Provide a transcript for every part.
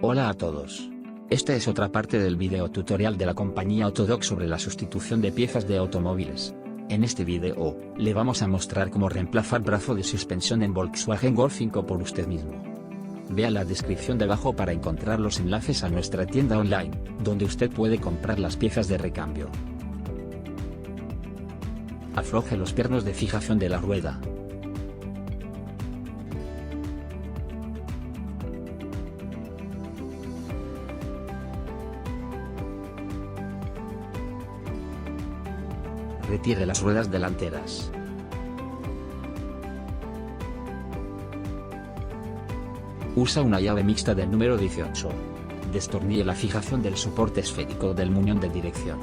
Hola a todos. Esta es otra parte del video tutorial de la compañía Autodoc sobre la sustitución de piezas de automóviles. En este video, le vamos a mostrar cómo reemplazar brazo de suspensión en Volkswagen Golf 5 por usted mismo. Vea la descripción de abajo para encontrar los enlaces a nuestra tienda online, donde usted puede comprar las piezas de recambio. Afloje los pernos de fijación de la rueda. Retire las ruedas delanteras. Usa una llave mixta del número 18. Destornille la fijación del soporte esférico del muñón de dirección.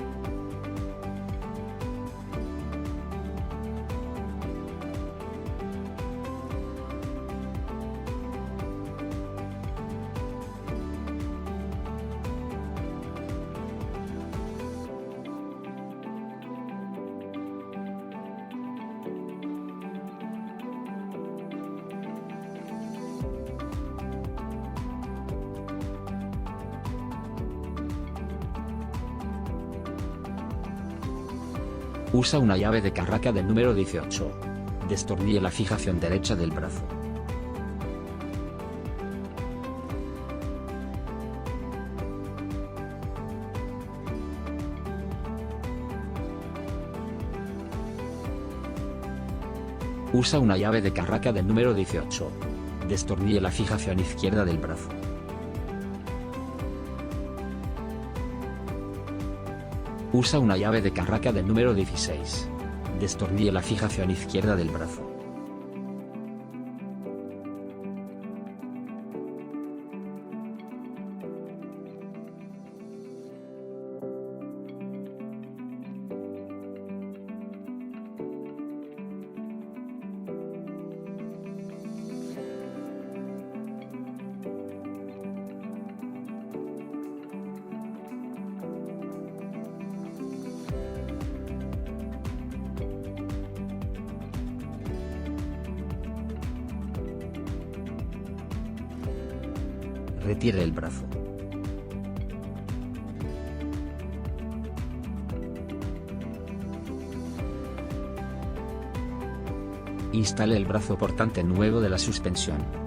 Usa una llave de carraca del número 18. Destornille la fijación derecha del brazo. Usa una llave de carraca del número 18. Destornille la fijación izquierda del brazo. Usa una llave de carraca del número 16. Destornille la fijación izquierda del brazo. Retire el brazo. Instale el brazo portante nuevo de la suspensión.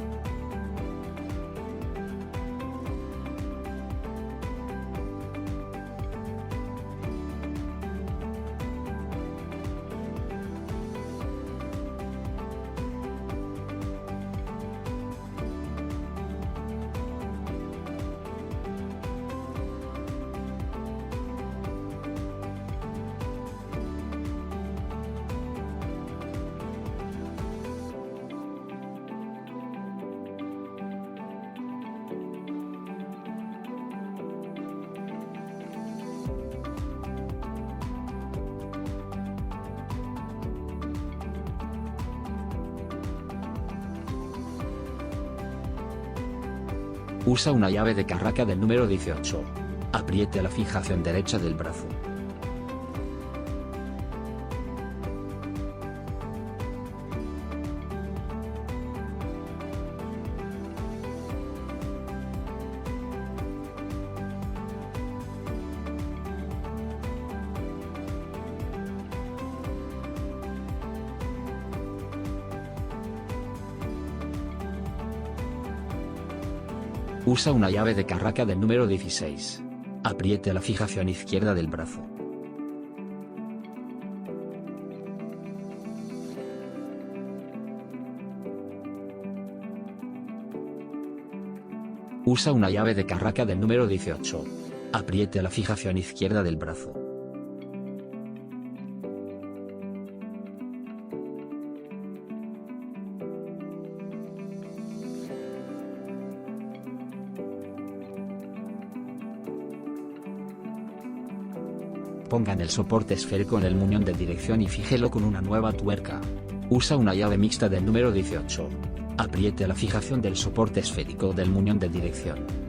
Usa una llave de carraca del número 18. Apriete la fijación derecha del brazo. Usa una llave de carraca del número 16. Apriete la fijación izquierda del brazo. Usa una llave de carraca del número 18. Apriete la fijación izquierda del brazo. Pongan el soporte esférico en el muñón de dirección y fíjelo con una nueva tuerca. Usa una llave mixta del número 18. Apriete la fijación del soporte esférico del muñón de dirección.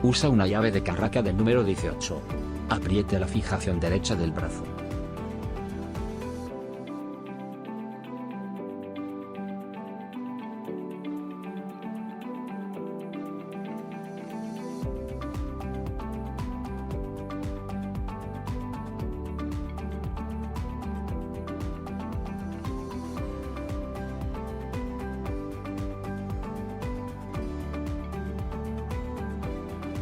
Usa una llave de carraca del número 18. Apriete la fijación derecha del brazo.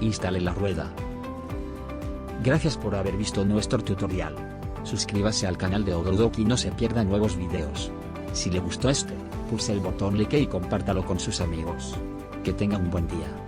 Instale la rueda. Gracias por haber visto nuestro tutorial. Suscríbase al canal de Odrodoc y no se pierda nuevos videos. Si le gustó este, pulse el botón like y compártalo con sus amigos. Que tenga un buen día.